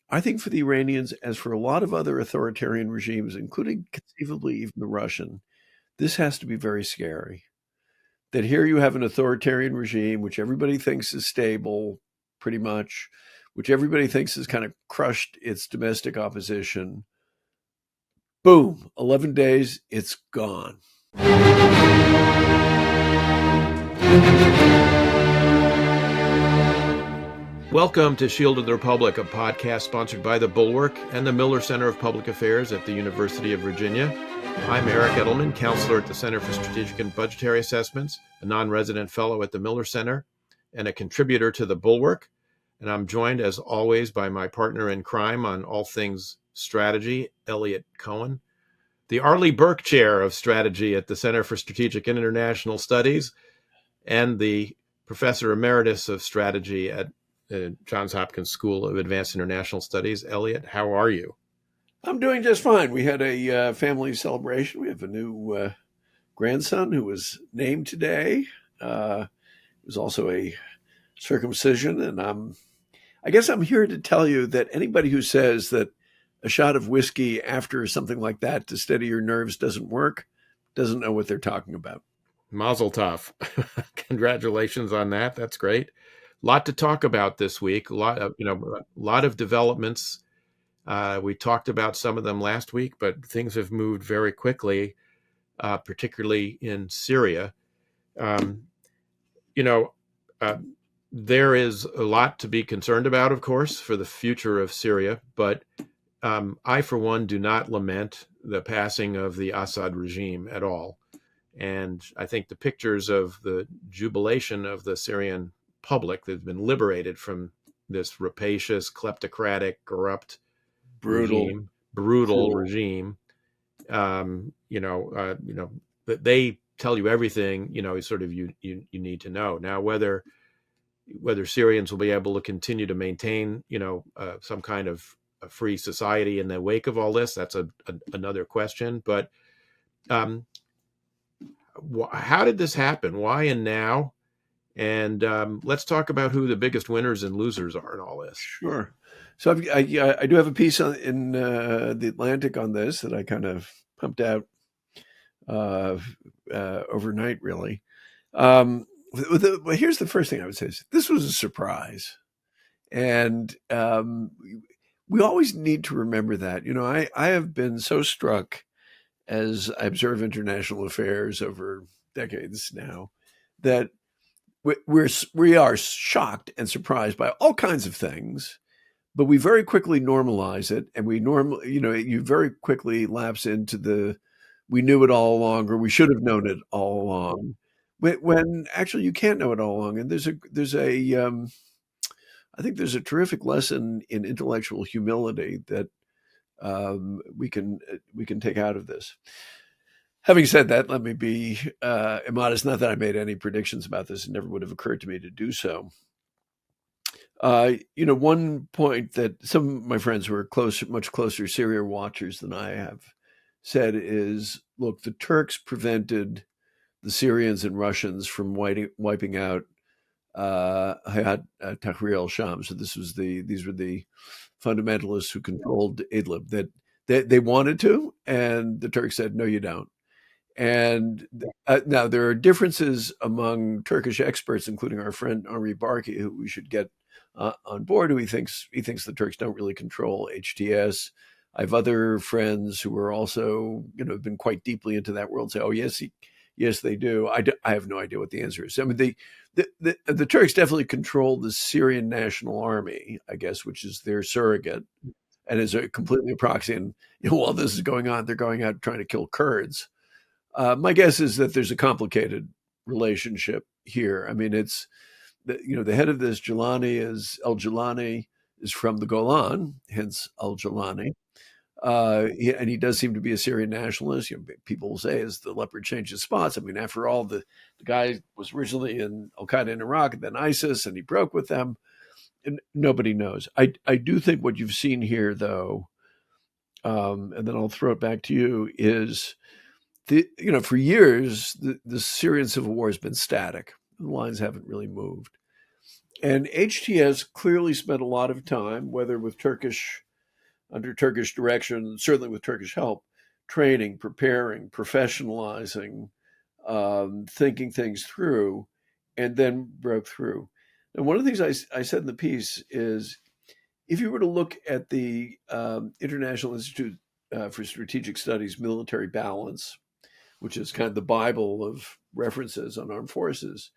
I think for the Iranians, as for a lot of other authoritarian regimes, including conceivably even the Russian, this has to be very scary. That here you have an authoritarian regime, which everybody thinks is stable, pretty much, which everybody thinks has kind of crushed its domestic opposition. Boom, 11 days, it's gone. Welcome to Shield of the Republic, a podcast sponsored by the Bulwark and the Miller Center of Public Affairs at the University of Virginia. I'm Eric Edelman, counselor at the Center for Strategic and Budgetary Assessments, a non-resident fellow at the Miller Center, and a contributor to the Bulwark. And I'm joined, as always, by my partner in crime on all things strategy, Eliot Cohen, the Arleigh Burke Chair of Strategy at the Center for Strategic and International Studies, and the Professor Emeritus of Strategy at Johns Hopkins School of Advanced International Studies. Eliot, how are you? I'm doing just fine. We had a family celebration. We have a new grandson who was named today. It was also a circumcision. And I guess I'm here to tell you that anybody who says that a shot of whiskey after something like that to steady your nerves doesn't work, doesn't know what they're talking about. Mazel tov. Congratulations on that. That's great. Lot to talk about this week. A lot of developments. We talked about some of them last week, but things have moved very quickly, particularly in Syria. There is a lot to be concerned about, of course, for the future of Syria. But I, for one, do not lament the passing of the Assad regime at all. And I think the pictures of the jubilation of the Syrian public that's been liberated from this rapacious, kleptocratic, corrupt, brutal regime. That they tell you everything. You need to know now whether Syrians will be able to continue to maintain some kind of a free society in the wake of all this. That's another question. But how did this happen? Why and now? And let's talk about who the biggest winners and losers are in all this. Sure. So I do have a piece in the Atlantic on this that I kind of pumped out overnight, really. Here's the first thing I would say. This was a surprise. And we always need to remember that. I have been so struck as I observe international affairs over decades now that we are shocked and surprised by all kinds of things, but we very quickly normalize it, and you very quickly lapse into we knew it all along, or we should have known it all along, when actually you can't know it all along. And I think there's a terrific lesson in intellectual humility that we can take out of this. Having said that, let me be immodest. Not that I made any predictions about this. It never would have occurred to me to do so. One point that some of my friends who are much closer Syria watchers than I have said is, look, the Turks prevented the Syrians and Russians from wiping out Hayat Tahrir al Sham. So these were the fundamentalists who controlled Idlib. That they wanted to, and the Turks said, no, you don't. And now there are differences among Turkish experts, including our friend Henri Barkey, who we should get on board, who he thinks the Turks don't really control HTS. I have other friends who are also, been quite deeply into that world, say, oh, yes, they do. I have no idea what the answer is. I mean, the Turks definitely control the Syrian National Army, I guess, which is their surrogate, and is completely a proxy. And while this is going on, they're going out trying to kill Kurds. My guess is that there's a complicated relationship here. I mean, it's the head of this Al Jolani is from the Golan, hence Al Jolani, and he does seem to be a Syrian nationalist. People will say, as the leopard changes spots. I mean, after all, the guy was originally in Al Qaeda in Iraq and then ISIS, and he broke with them. And nobody knows. I do think what you've seen here, though, and then I'll throw it back to you, is for years, the Syrian civil war has been static. The lines haven't really moved. And HTS clearly spent a lot of time, whether with under Turkish direction, certainly with Turkish help, training, preparing, professionalizing, thinking things through, and then broke through. And one of the things I said in the piece is, if you were to look at the International Institute for Strategic Studies military balance, which is kind of the Bible of references on armed forces,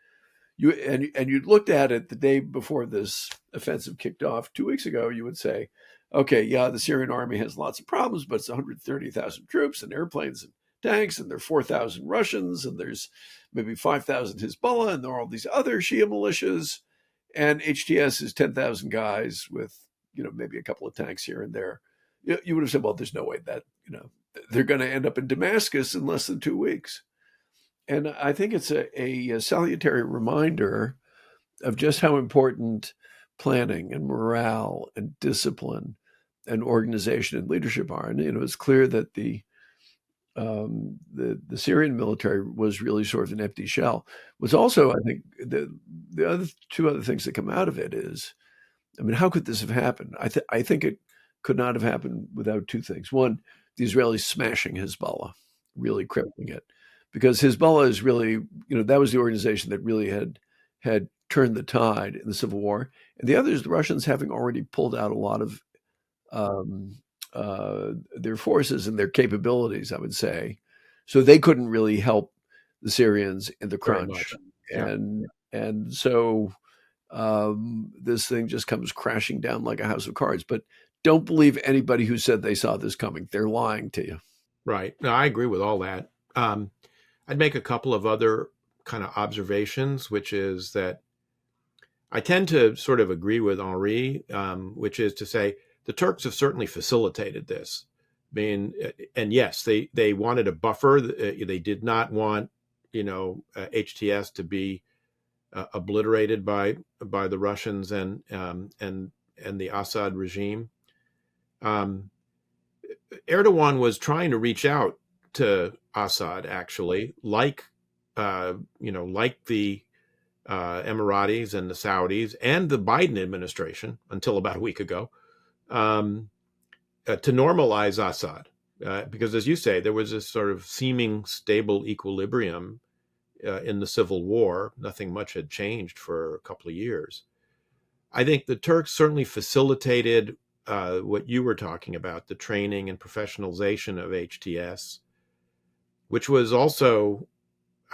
you'd looked at it the day before this offensive kicked off 2 weeks ago, you would say, okay, yeah, the Syrian army has lots of problems, but it's 130,000 troops and airplanes and tanks, and there are 4,000 Russians, and there's maybe 5,000 Hezbollah, and there are all these other Shia militias, and HTS is 10,000 guys with, maybe a couple of tanks here and there. You would have said, well, there's no way that, they're going to end up in Damascus in less than 2 weeks. And I think it's a salutary reminder of just how important planning and morale and discipline and organization and leadership are. And it's clear that the Syrian military was really sort of an empty shell. Was also, I think, the other two other things that come out of it is, how could this have happened? I think it could not have happened without two things. One, the Israelis smashing Hezbollah, really crippling it. Because Hezbollah is really, that was the organization that really had turned the tide in the civil war. And the other is the Russians having already pulled out a lot of their forces and their capabilities, I would say. So they couldn't really help the Syrians in the crunch. Yeah. And so this thing just comes crashing down like a house of cards. But don't believe anybody who said they saw this coming. They're lying to you. Right. No, I agree with all that. I'd make a couple of other kind of observations, which is that I tend to sort of agree with Henri, which is to say the Turks have certainly facilitated this. And yes, they wanted a buffer. They did not want, HTS to be obliterated by the Russians and the Assad regime. Erdogan was trying to reach out to Assad, actually, like the Emiratis and the Saudis and the Biden administration until about a week ago, to normalize Assad. Because, as you say, there was this sort of seeming stable equilibrium in the civil war. Nothing much had changed for a couple of years. I think the Turks certainly facilitated what you were talking about, the training and professionalization of HTS, which was also,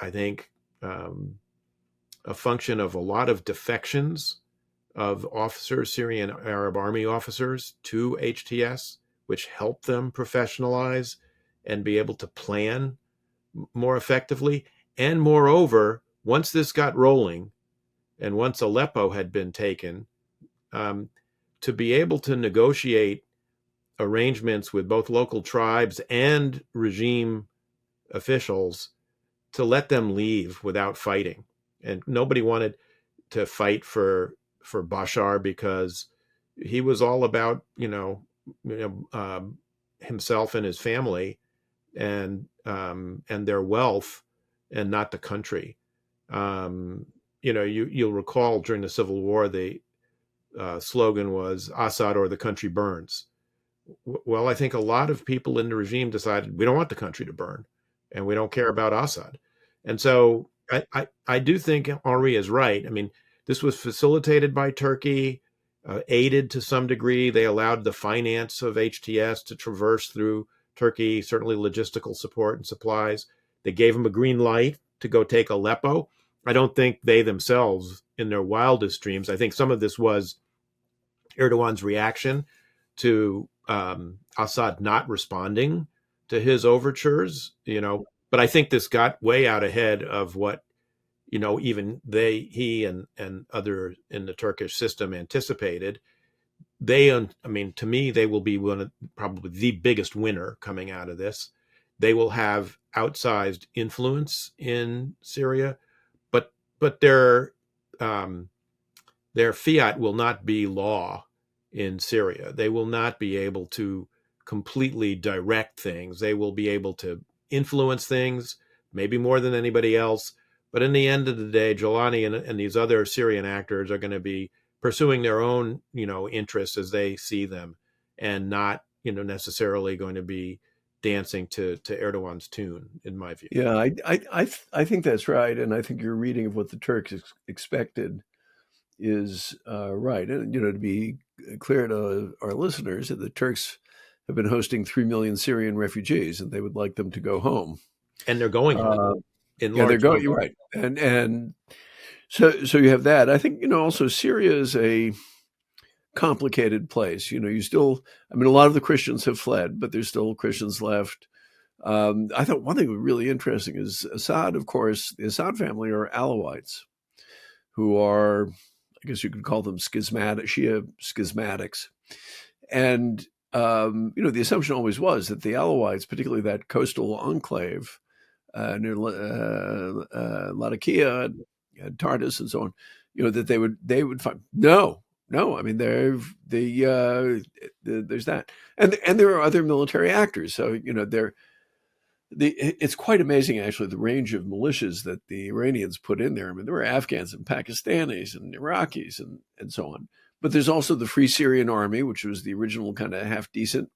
I think, a function of a lot of defections of officers, Syrian Arab Army officers, to HTS, which helped them professionalize and be able to plan more effectively. And moreover, once this got rolling, and once Aleppo had been taken, to be able to negotiate arrangements with both local tribes and regime officials to let them leave without fighting. And nobody wanted to fight for Bashar because he was all about, himself and his family and their wealth and not the country. You'll recall during the Civil War, the slogan was Assad or the country burns. Well, I think a lot of people in the regime decided we don't want the country to burn. And we don't care about Assad. And so I do think Henri is right. This was facilitated by Turkey, aided to some degree. They allowed the finance of HTS to traverse through Turkey, certainly logistical support and supplies. They gave them a green light to go take Aleppo. I don't think they themselves, in their wildest dreams, I think some of this was Erdogan's reaction to Assad not responding to his overtures, but I think this got way out ahead of what, even he and others in the Turkish system anticipated. To me, they will be probably the biggest winner coming out of this. They will have outsized influence in Syria, but their fiat will not be law in Syria. They will not be able to completely direct things. They will be able to influence things, maybe more than anybody else, But in the end of the day, Jolani and these other Syrian actors are going to be pursuing their own, interests as they see them, and not, necessarily going to be dancing to Erdogan's tune, in my view. Yeah, I think that's right, and I think your reading of what the Turks expected is right. And to be clear to our listeners, that the Turks have been hosting 3 million Syrian refugees, and they would like them to go home. And they're going home in Yeah, they're large going. You're numbers. right, and so you have that. I think also Syria is a complicated place. You still, I mean, a lot of the Christians have fled, but there's still Christians left. I thought one thing was really interesting is Assad, of course, the Assad family are Alawites, who are, I guess you could call them Shia schismatics. And, the assumption always was that the Alawites, particularly that coastal enclave near Latakia and Tartus and so on, that they would find no. I mean, there's that, and there are other military actors. So it's quite amazing actually the range of militias that the Iranians put in there. I mean, there were Afghans and Pakistanis and Iraqis and so on. But there's also the Free Syrian Army, which was the original kind of half decent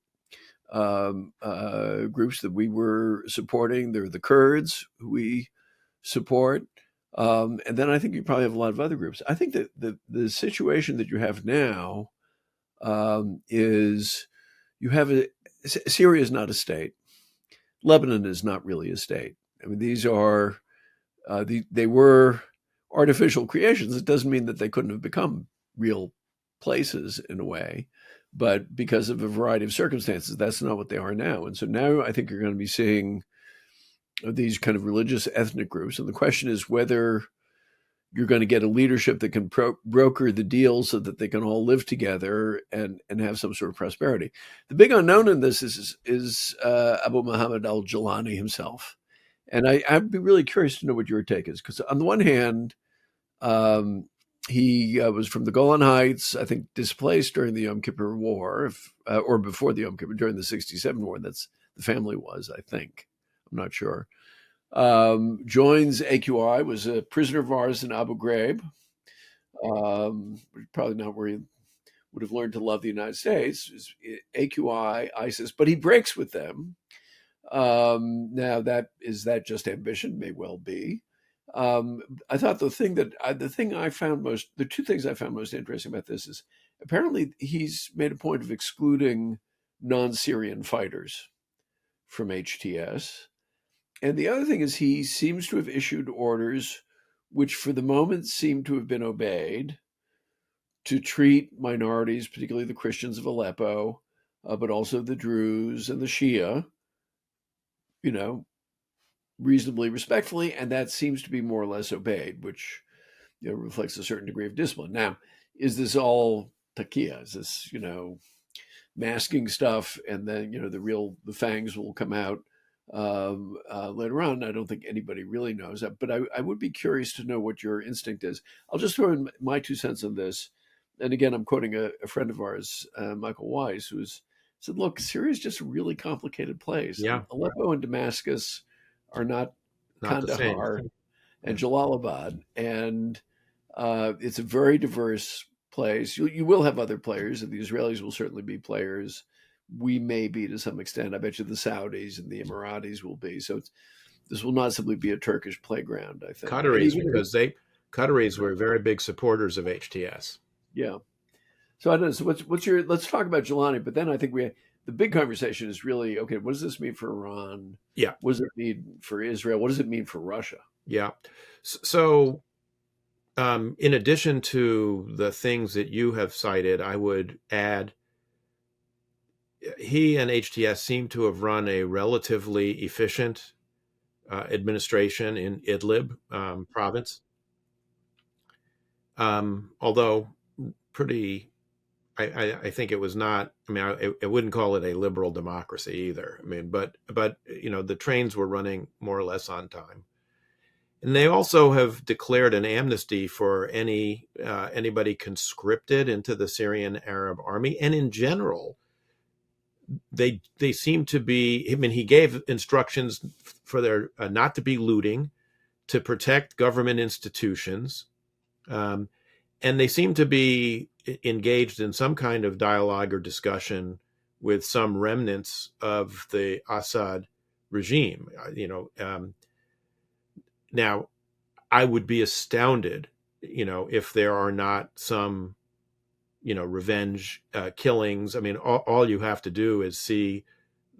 groups that we were supporting. There are the Kurds who we support. And then I think you probably have a lot of other groups. I think that the situation that you have now is Syria is not a state. Lebanon is not really a state. I mean, these are they were artificial creations. It doesn't mean that they couldn't have become real places in a way, but because of a variety of circumstances, that's not what they are now. And so now I think you're going to be seeing these kind of religious ethnic groups. And the question is whether you're going to get a leadership that can broker the deal so that they can all live together and have some sort of prosperity. The big unknown in this is Abu Mohammed al Jolani himself. And I'd be really curious to know what your take is, because on the one hand, he was from the Golan Heights, I think displaced during the Yom Kippur War, or before the Yom Kippur, during the 1967 war. That's the family was, I think. I'm not sure. Joins AQI, was a prisoner of ours in Abu Ghraib. Probably not where he would have learned to love the United States. AQI, ISIS, but he breaks with them. Now, is that just ambition? May well be. I thought the two things I found most interesting about this is apparently he's made a point of excluding non-Syrian fighters from HTS. And the other thing is he seems to have issued orders which for the moment seem to have been obeyed, to treat minorities, particularly the Christians of Aleppo, but also the Druze and the Shia, reasonably respectfully, and that seems to be more or less obeyed, which reflects a certain degree of discipline. Now, is this all taqiyya? Is this masking stuff, and then the fangs will come out later on? I don't think anybody really knows that, but I would be curious to know what your instinct is. I'll just throw in my 2 cents on this, and again, I'm quoting a friend of ours, Michael Weiss, who's said, "Look, Syria is just a really complicated place. Yeah, Aleppo and Damascus are not Kandahar and Jalalabad, and it's a very diverse place. You will have other players, and the Israelis will certainly be players. We may be to some extent. I bet you the Saudis and the Emiratis will be. So this will not simply be a Turkish playground, I think. Qataris, because Qataris were very big supporters of HTS. Yeah. So I don't know. So let's talk about Jolani, but then I think the big conversation is really, okay, what does this mean for Iran? Yeah. What does it mean for Israel? What does it mean for Russia? Yeah. So in addition to the things that you have cited, I would add he and HTS seem to have run a relatively efficient administration in Idlib province. Although pretty, I think it was not, I mean, I wouldn't call it a liberal democracy either. I mean, but the trains were running more or less on time. And they also have declared an amnesty for anybody conscripted into the Syrian Arab army. And in general, they seem to be, I mean, he gave instructions for there not to be looting, to protect government institutions. And they seem to be engaged in some kind of dialogue or discussion with some remnants of the Assad regime. Now, I would be astounded, if there are not some, revenge killings. I mean, all you have to do is see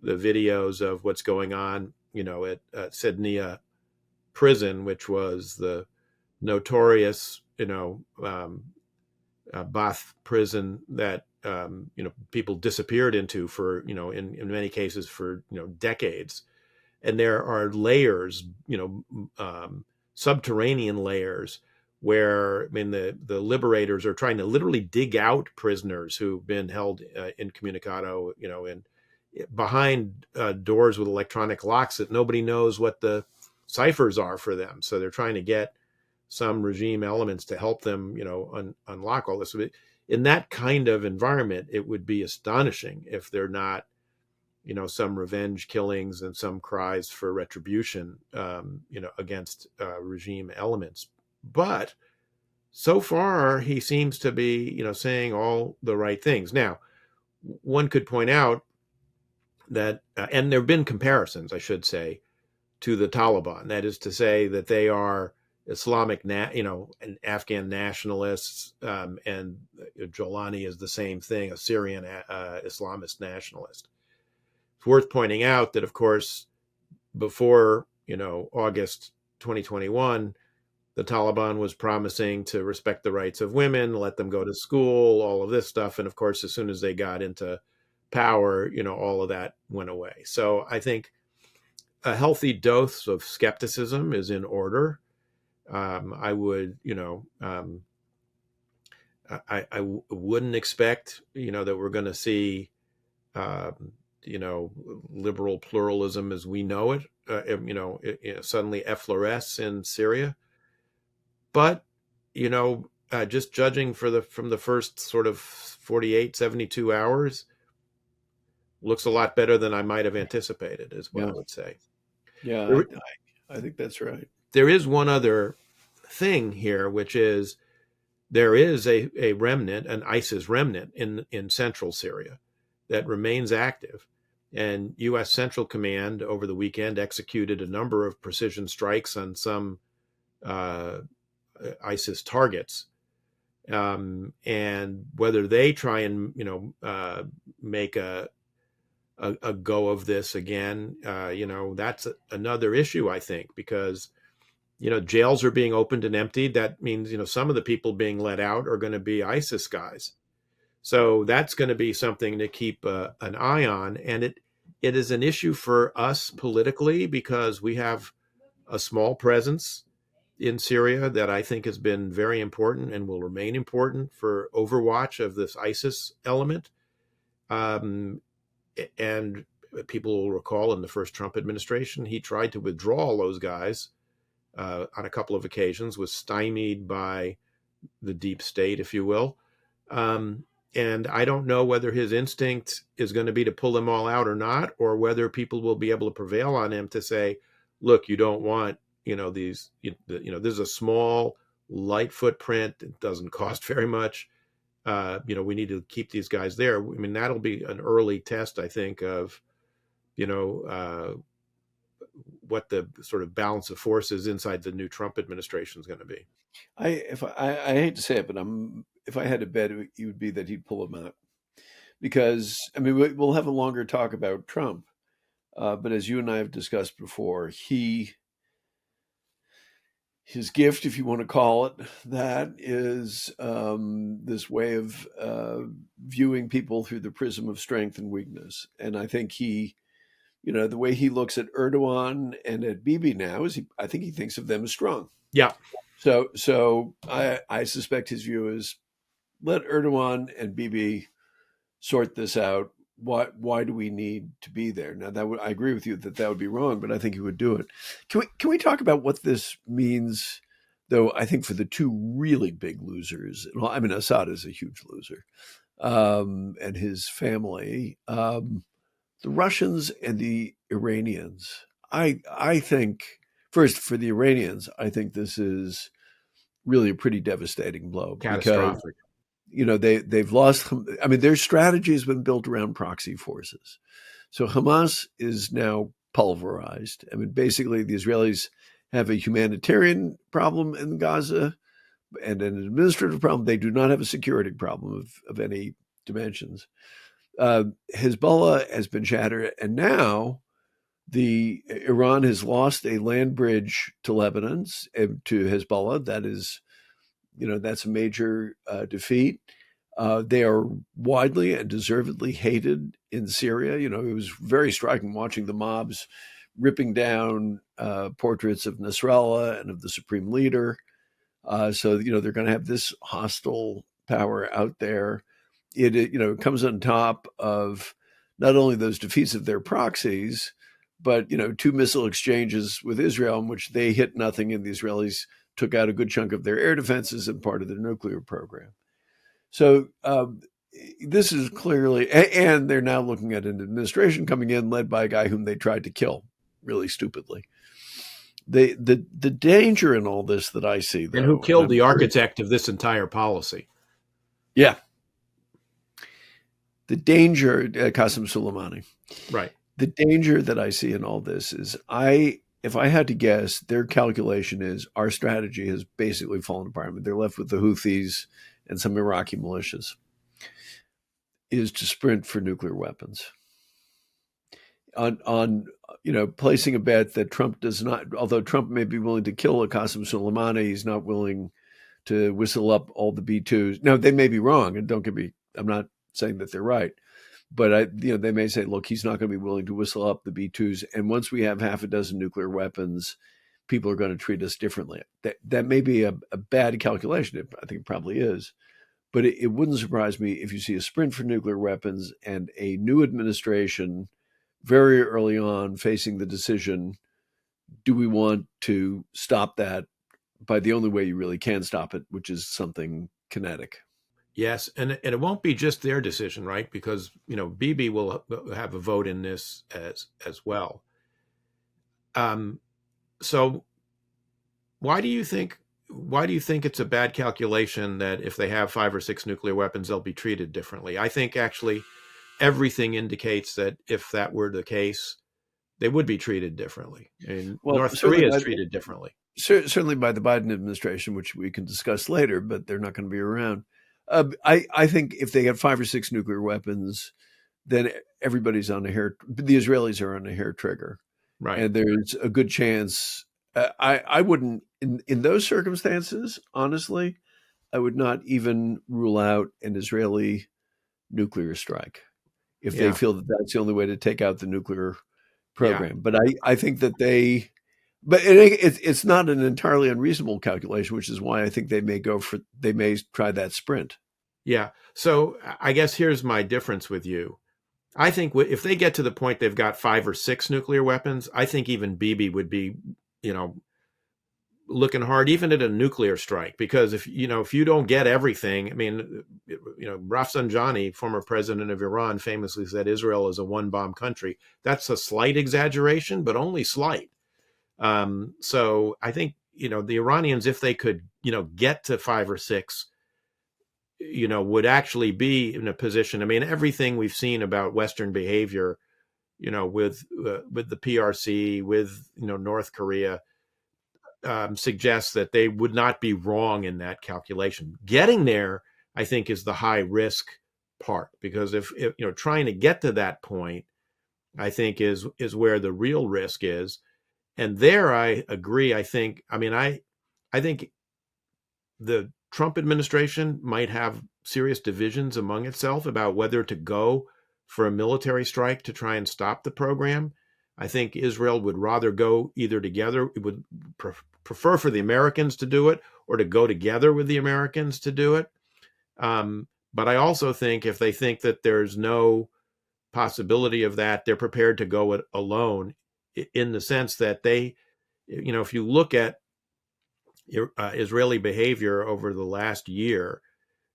the videos of what's going on, at Sednia prison, which was the notorious, Ba'ath prison that, people disappeared into for, in many cases for, decades. And there are layers, subterranean layers where, the liberators are trying to literally dig out prisoners who've been held incommunicado, in behind doors with electronic locks that nobody knows what the ciphers are for them. So they're trying to get some regime elements to help them, unlock all this. In that kind of environment, it would be astonishing if they're not, some revenge killings and some cries for retribution, against regime elements. But so far, he seems to be, saying all the right things. Now, one could point out that, and there have been comparisons, I should say, to the Taliban. That is to say that they are Islamic, and Afghan nationalists, and Jolani is the same thing, a Syrian Islamist nationalist. It's worth pointing out that, of course, before, August 2021, the Taliban was promising to respect the rights of women, let them go to school, all of this stuff. And of course, as soon as they got into power, all of that went away. So I think a healthy dose of skepticism is in order. I would, I wouldn't expect, that we're going to see, liberal pluralism as we know it, suddenly effloresce in Syria. But, just judging from the first sort of 48, 72 hours, looks a lot better than I might have anticipated, is what I would say. Yeah, I think that's right. There is one other thing here, which is there is a remnant, an ISIS remnant in central Syria that remains active. And U.S. Central Command over the weekend executed a number of precision strikes on some ISIS targets. And whether they try and, make a go of this again, that's another issue, I think, because, jails are being opened and emptied. That means, some of the people being let out are going to be ISIS guys. So that's going to be something to keep an eye on. And it is an issue for us politically because we have a small presence in Syria that I think has been very important and will remain important for overwatch of this ISIS element. And people will recall in the first Trump administration, he tried to withdraw all those guys on a couple of occasions, was stymied by the deep state, if you will. And I don't know whether his instinct is going to be to pull them all out or not, or whether people will be able to prevail on him to say, look, you don't want, these, this is a small, light footprint. It doesn't cost very much. We need to keep these guys there. I mean, that'll be an early test, I think, of, what the sort of balance of forces inside the new Trump administration is going to be. I hate to say it, but if I had to bet, it would be that he'd pull him out, because we'll have a longer talk about Trump, but as you and I have discussed before, his gift, if you want to call it that, is this way of viewing people through the prism of strength and weakness. And I think the way he looks at Erdogan and at Bibi now is I think he thinks of them as strong. Yeah. So I suspect his view is let Erdogan and Bibi sort this out. Why do we need to be there? Now I agree with you that would be wrong, but I think he would do it. Can we talk about what this means, though? I think for the two really big losers, Assad is a huge loser, and his family, the Russians and the Iranians. I think first, for the Iranians, I think this is really a pretty devastating blow because, Catastrophic. they've lost. I mean, their strategy has been built around proxy forces. So Hamas is now pulverized. I mean, basically, the Israelis have a humanitarian problem in Gaza and an administrative problem. They do not have a security problem of any dimensions. Hezbollah has been shattered, and now Iran has lost a land bridge to Lebanon, to Hezbollah. That is, that's a major defeat. They are widely and deservedly hated in Syria. It was very striking watching the mobs ripping down portraits of Nasrallah and of the supreme leader. So they're going to have this hostile power out there. It comes on top of not only those defeats of their proxies, but 2 missile exchanges with Israel in which they hit nothing, and the Israelis took out a good chunk of their air defenses and part of their nuclear program. So this is clearly, and they're now looking at an administration coming in led by a guy whom they tried to kill, really stupidly. The danger in all this that I see, though, and who killed the architect of this entire policy? Yeah, the danger, Qasem Soleimani. Right. The danger that I see in all this is, if I had to guess, their calculation is our strategy has basically fallen apart. I mean, they're left with the Houthis and some Iraqi militias, is to sprint for nuclear weapons. On placing a bet that Trump does not, although Trump may be willing to kill a Qasem Soleimani, he's not willing to whistle up all the B-2s. Now, they may be wrong, and don't get me, I'm not saying that they're right, but they may say, look, he's not going to be willing to whistle up the B-2s. And once we have half a dozen nuclear weapons, people are going to treat us differently. That may be a bad calculation. I think it probably is. But it wouldn't surprise me if you see a sprint for nuclear weapons and a new administration very early on facing the decision, do we want to stop that by the only way you really can stop it, which is something kinetic? Yes, and it won't be just their decision, right? Because Bibi will have a vote in this as well. So why do you think it's a bad calculation that if they have 5 or 6 nuclear weapons, they'll be treated differently? I think actually everything indicates that if that were the case, they would be treated differently. And North Korea is treated differently. Certainly by the Biden administration, which we can discuss later, but they're not going to be around. I think if they have 5 or 6 nuclear weapons, then everybody's on a hair. The Israelis are on a hair trigger, right? And there's a good chance. I wouldn't, in those circumstances, honestly, I would not even rule out an Israeli nuclear strike if they feel that that's the only way to take out the nuclear program. Yeah. But I think that but it's not an entirely unreasonable calculation, which is why I think they may try that sprint. Yeah. So I guess here's my difference with you. I think if they get to the point they've got 5 or 6 nuclear weapons, I think even Bibi would be, looking hard even at a nuclear strike, because if you don't get everything, I mean, Rafsanjani, former president of Iran, famously said Israel is a 1-bomb country. That's a slight exaggeration, but only slight. So I think, the Iranians, if they could, get to 5 or 6, would actually be in a position. I mean, everything we've seen about Western behavior, with the PRC, with, North Korea, suggests that they would not be wrong in that calculation. Getting there, I think, is the high risk part, because if trying to get to that point, I think is where the real risk is. And there, I agree. I think the Trump administration might have serious divisions among itself about whether to go for a military strike to try and stop the program. I think Israel would rather go either together. It would prefer for the Americans to do it, or to go together with the Americans to do it. But I also think if they think that there's no possibility of that, they're prepared to go it alone, in the sense that they, if you look at Israeli behavior over the last year,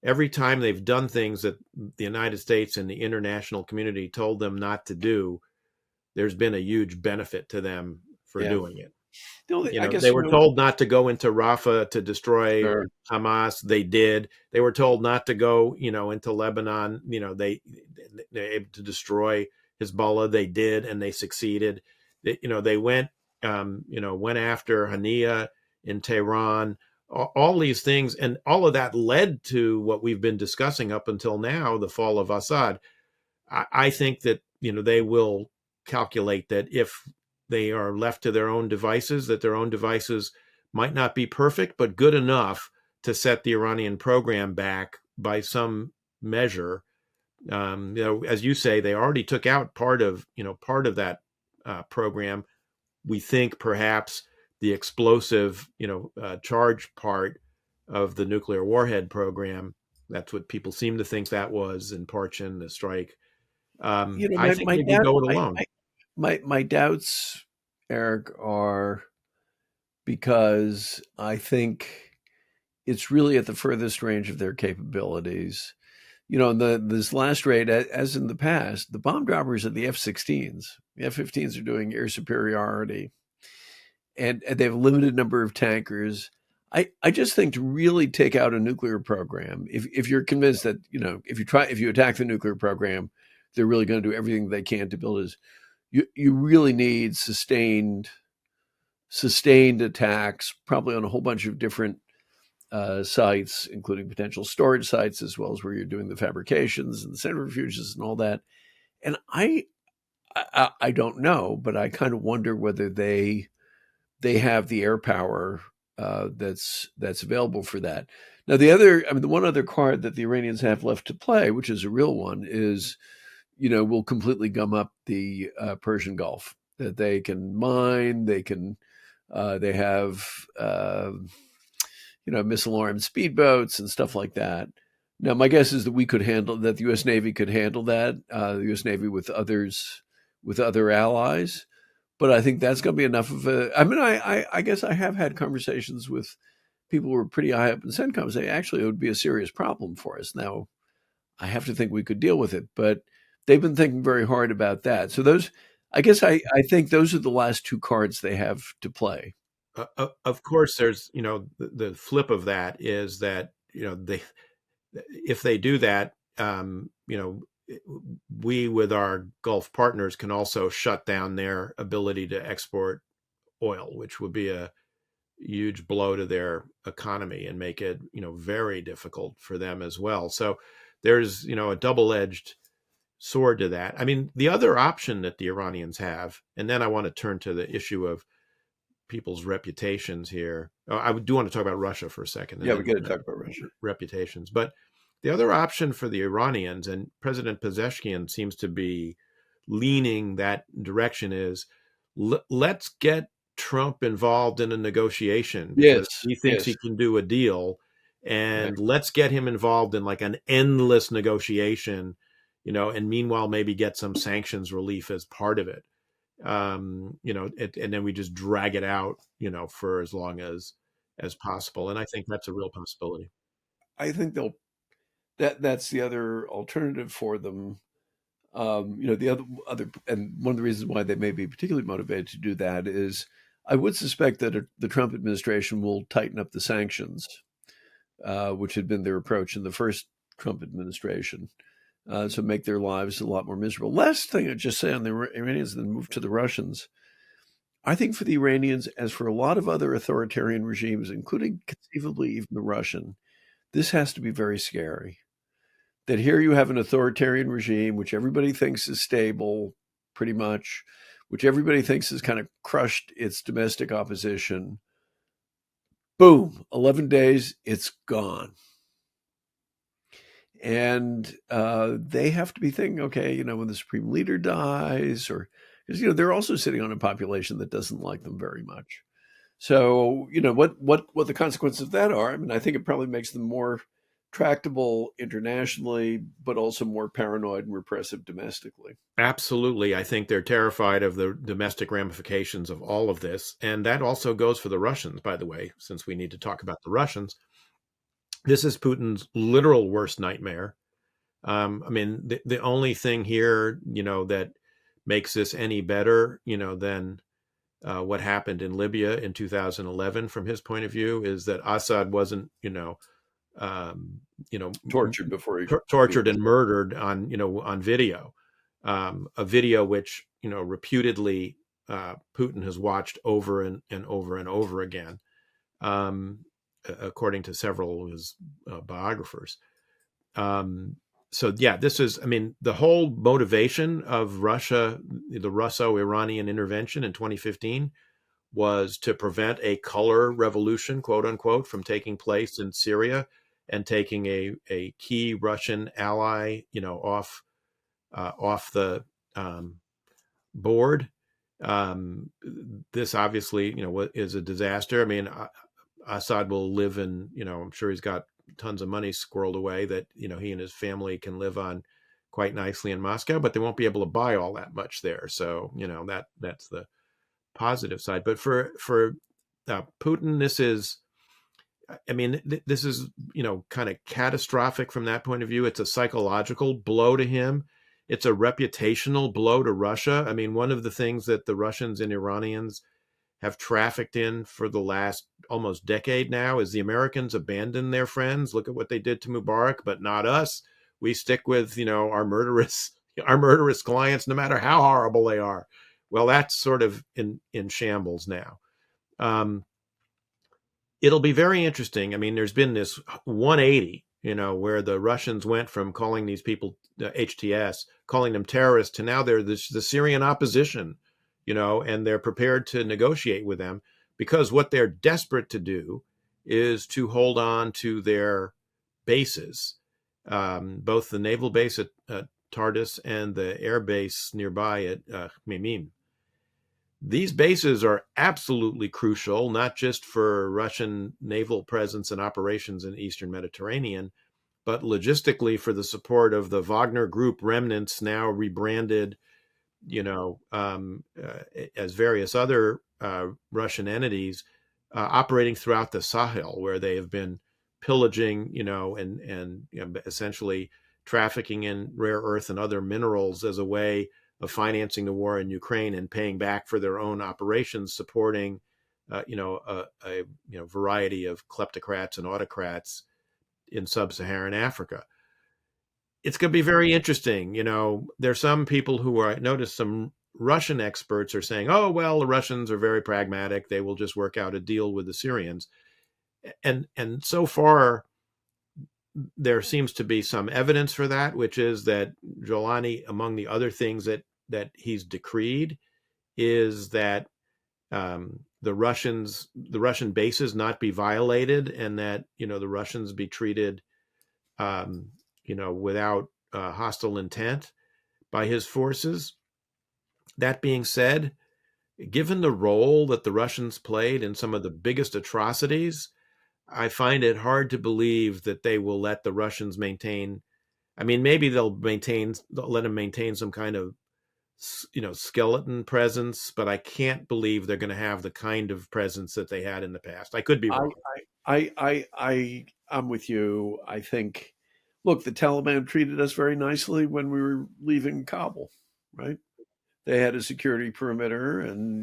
every time they've done things that the United States and the international community told them not to do, there's been a huge benefit to them for doing it. I They guess, were told not to go into Rafah to destroy sure. Hamas. They did. They were told not to go, into Lebanon. They able to destroy Hezbollah. They did, and they succeeded. They went, went after Hania in Tehran. All these things, and all of that led to what we've been discussing up until now, the fall of Assad. I think that they will calculate that if they are left to their own devices, that their own devices might not be perfect, but good enough to set the Iranian program back by some measure. As you say, they already took out part of that program. We think perhaps the explosive, charge part of the nuclear warhead program. That's what people seem to think that was in Parchin, the strike. I think My they could doubt, go it alone. my doubts, Eric, are because I think it's really at the furthest range of their capabilities. This last raid, as in the past, the bomb droppers are the F-16s. The F-15s are doing air superiority, and they have a limited number of tankers. I just think to really take out a nuclear program, if you're convinced that if you attack the nuclear program, they're really going to do everything they can to build it. You really need sustained attacks, probably on a whole bunch of different sites, including potential storage sites, as well as where you're doing the fabrications and the centrifuges and all that. And I don't know, but I kind of wonder whether they have the air power that's available for that. Now, the one other card that the Iranians have left to play, which is a real one, is will completely gum up the Persian Gulf. That they can mine, they have missile armed speedboats and stuff like that. Now, my guess is that the U.S. Navy could handle that. The U.S. Navy with other allies. But I think that's going to be enough of a. I mean, I guess I have had conversations with people who are pretty high up in CENTCOM say actually it would be a serious problem for us. Now, I have to think we could deal with it, but they've been thinking very hard about that. So I guess I think those are the last two cards they have to play. Of course, there's the flip of that is that if they do that, we with our Gulf partners can also shut down their ability to export oil, which would be a huge blow to their economy and make it very difficult for them as well. So there's a double-edged sword to that. I mean, the other option that the Iranians have, and then I want to turn to the issue of people's reputations here. I do want to talk about Russia for a second. Yeah, we got to talk about Russia. Reputations. But the other option for the Iranians, and President Pezeshkian seems to be leaning that direction, is let's get Trump involved in a negotiation because he thinks he can do a deal. And let's get him involved in like an endless negotiation, and meanwhile, maybe get some sanctions relief as part of it. And then we just drag it out, for as long as possible. And I think that's a real possibility. I think that's the other alternative for them. The other, and one of the reasons why they may be particularly motivated to do that is I would suspect that the Trump administration will tighten up the sanctions, which had been their approach in the first Trump administration. So make their lives a lot more miserable. Last thing I'd just say on the Iranians, and then move to the Russians. I think for the Iranians, as for a lot of other authoritarian regimes, including conceivably even the Russian, this has to be very scary. That here you have an authoritarian regime, which everybody thinks is stable, pretty much, which everybody thinks has kind of crushed its domestic opposition. Boom, 11 days, it's gone. And they have to be thinking, okay, when the supreme leader dies, or because they're also sitting on a population that doesn't like them very much. So what the consequences of that are. I mean, I think it probably makes them more tractable internationally, but also more paranoid and repressive domestically. Absolutely, I think they're terrified of the domestic ramifications of all of this, and that also goes for the Russians. By the way, since we need to talk about the Russians. This is Putin's literal worst nightmare. I mean, the only thing here, that makes this any better, than what happened in Libya in 2011, from his point of view, is that Assad wasn't, Tortured before he tortured and murdered on video, a video which reputedly Putin has watched over and over and over again, according to several of his biographers. So yeah, this is, the whole motivation of Russia, the Russo-Iranian intervention in 2015, was to prevent a color revolution, quote unquote, from taking place in Syria and taking a key Russian ally, off the board. This obviously, is a disaster. Assad will live in, I'm sure he's got tons of money squirreled away that, he and his family can live on quite nicely in Moscow, but they won't be able to buy all that much there. So, that's the positive side. But for Putin, this is, kind of catastrophic from that point of view. It's a psychological blow to him. It's a reputational blow to Russia. One of the things that the Russians and Iranians have trafficked in for the last almost decade now is the Americans abandon their friends. Look at what they did to Mubarak, but not us. We stick with, our murderous clients, no matter how horrible they are. Well, that's sort of in shambles now. It'll be very interesting. There's been this 180, where the Russians went from calling these people HTS, calling them terrorists, to now they're the Syrian opposition, and they're prepared to negotiate with them, because what they're desperate to do is to hold on to their bases, both the naval base at Tartus and the air base nearby at Khmeimim. These bases are absolutely crucial, not just for Russian naval presence and operations in the Eastern Mediterranean, but logistically for the support of the Wagner Group remnants, now rebranded, as various other Russian entities operating throughout the Sahel, where they have been pillaging, and essentially trafficking in rare earth and other minerals as a way of financing the war in Ukraine and paying back for their own operations, supporting, a variety of kleptocrats and autocrats in sub-Saharan Africa. It's going to be very interesting. There's some people who I noticed some Russian experts are saying, oh, well, the Russians are very pragmatic. They will just work out a deal with the Syrians. And so far, there seems to be some evidence for that, which is that Jolani, among the other things that he's decreed, is that the Russian bases not be violated, and that the Russians be treated without hostile intent by his forces. That being said, given the role that the Russians played in some of the biggest atrocities, I find it hard to believe that they will let the Russians maintain. Maybe they'll let them maintain some kind of, skeleton presence, but I can't believe they're going to have the kind of presence that they had in the past. I could be wrong. I'm with you. I think, look, the Taliban treated us very nicely when we were leaving Kabul, right? They had a security perimeter, and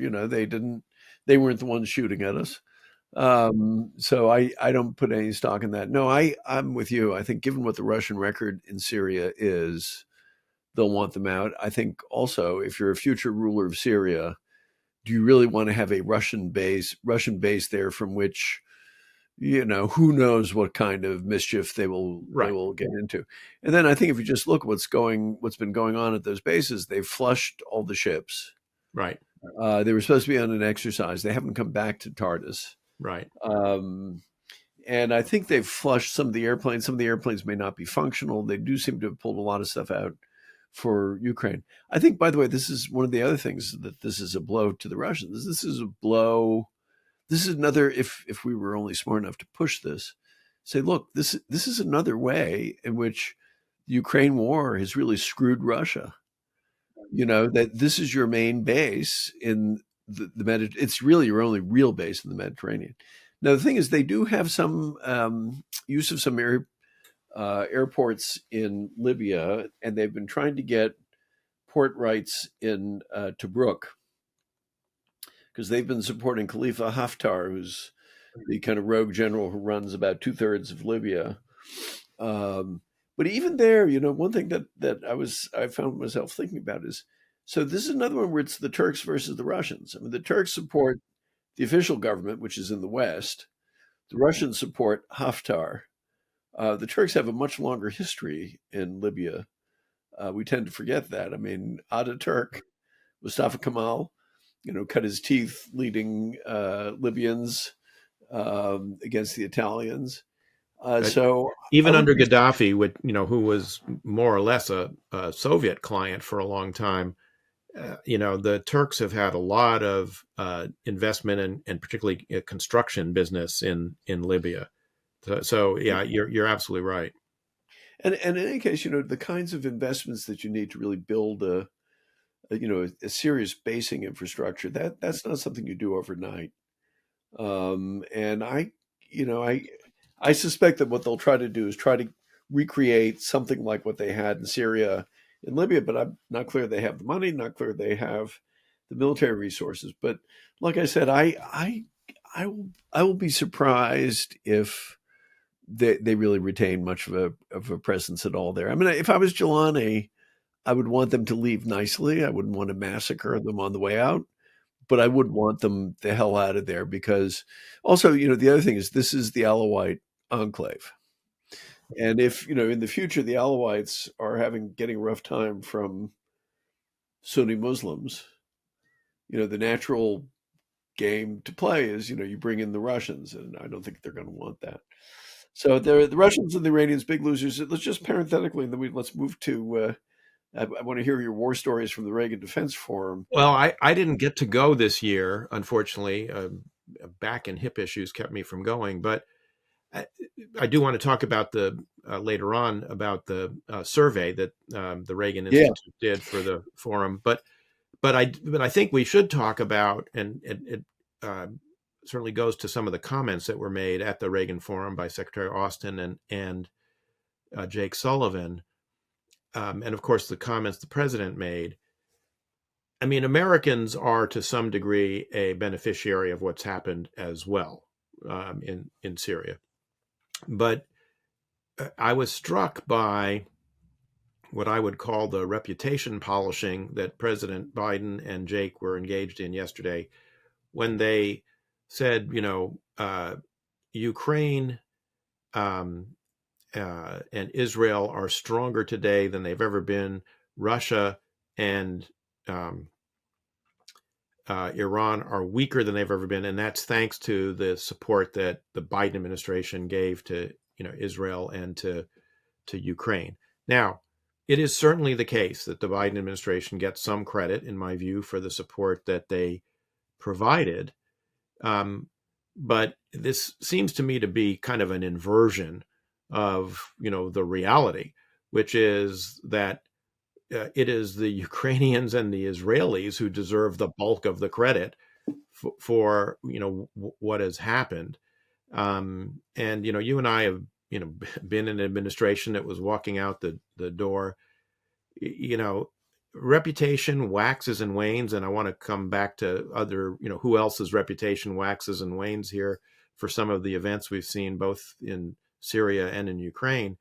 they weren't the ones shooting at us. So I don't put any stock in that. No, I'm with you. I think given what the Russian record in Syria is, they'll want them out. I think also, if you're a future ruler of Syria, do you really want to have a Russian base there from which, who knows what kind of mischief they will get into. And then I think if you just look what's been going on at those bases, they've flushed all the ships. Right. They were supposed to be on an exercise. They haven't come back to Tartus. Right. And I think they've flushed some of the airplanes. Some of the airplanes may not be functional. They do seem to have pulled a lot of stuff out for Ukraine. I think, by the way, this is one of the other things, that this is a blow to the Russians. This is a blow. This is another, if we were only smart enough to push this, say, look, this is another way in which the Ukraine war has really screwed Russia. That this is your main base in the Mediterranean. It's really your only real base in the Mediterranean. Now, the thing is, they do have some use of some airports in Libya, and they've been trying to get port rights in Tobruk. because they've been supporting Khalifa Haftar, who's the kind of rogue general who runs about 2/3 of Libya. But even there, one thing that I found myself thinking about is, so this is another one where it's the Turks versus the Russians. I mean, the Turks support the official government, which is in the West. The Russians support Haftar. The Turks have a much longer history in Libya. We tend to forget that. I mean, Ataturk, Mustafa Kemal, cut his teeth leading Libyans against the Italians. So even under Gaddafi, who was more or less a Soviet client for a long time, the Turks have had a lot of investment and particularly construction business in Libya. So yeah, you're absolutely right. And in any case, the kinds of investments that you need to really build a serious basing infrastructure, that's not something you do overnight. And I suspect that what they'll try to do is try to recreate something like what they had in Syria and Libya, but I'm not clear they have the money, not clear they have the military resources. But like I said, I will be surprised if they really retain much of a presence at all there. I mean, if I was Jolani, I would want them to leave nicely. I wouldn't want to massacre them on the way out, but I would want them the hell out of there, because also, the other thing is this is the Alawite enclave. And if, in the future, the Alawites are getting a rough time from Sunni Muslims, the natural game to play is, you bring in the Russians, and I don't think they're going to want that. So the Russians and the Iranians, big losers. Let's just parenthetically, and then let's move to, I want to hear your war stories from the Reagan Defense Forum. Well, I didn't get to go this year, unfortunately. Back and hip issues kept me from going, but I do want to talk about later on about the survey that the Reagan Institute did for the forum. But I think we should talk about, and it certainly goes to some of the comments that were made at the Reagan Forum by Secretary Austin and Jake Sullivan, and of course the comments the president made. I mean, Americans are to some degree a beneficiary of what's happened as well in Syria. But I was struck by what I would call the reputation polishing that President Biden and Jake were engaged in yesterday, when they said, Ukraine and Israel are stronger today than they've ever been. Russia and Iran are weaker than they've ever been, and that's thanks to the support that the Biden administration gave to Israel and to Ukraine. Now, it is certainly the case that the Biden administration gets some credit, in my view, for the support that they provided, but this seems to me to be kind of an inversion of the reality, which is that it is the Ukrainians and the Israelis who deserve the bulk of the credit for what has happened. And you and I have been in an administration that was walking out the door. Reputation waxes and wanes, and I want to come back to other who else's reputation waxes and wanes here for some of the events we've seen both in Syria and in Ukraine.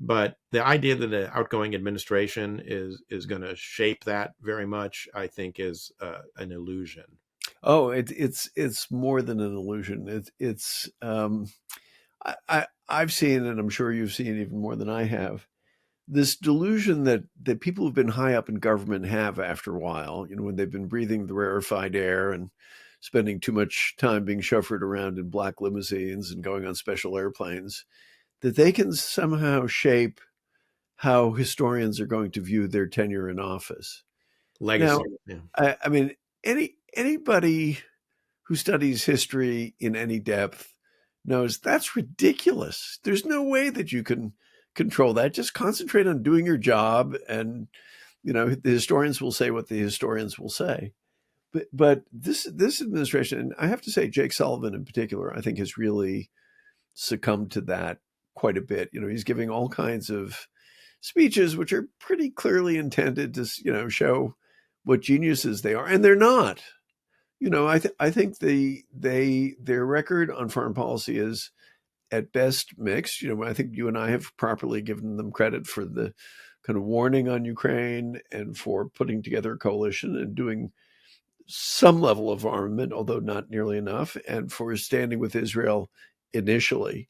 But the idea that the outgoing administration is going to shape that very much, I think, is an illusion. Oh, it's more than an illusion. I've seen, and I'm sure you've seen even more than I have, this delusion that people who've been high up in government have after a while, when they've been breathing the rarefied air and spending too much time being chauffeured around in black limousines and going on special airplanes, that they can somehow shape how historians are going to view their tenure in office. Legacy. Now, yeah. I mean, anybody who studies history in any depth knows that's ridiculous. There's no way that you can control that. Just concentrate on doing your job, and the historians will say what the historians will say. But this administration, and I have to say, Jake Sullivan in particular, I think has really succumbed to that quite a bit. He's giving all kinds of speeches which are pretty clearly intended to show what geniuses they are, and they're not. I think their record on foreign policy is at best mixed. I think you and I have properly given them credit for the kind of warning on Ukraine and for putting together a coalition and doing some level of armament, although not nearly enough, and for standing with Israel initially.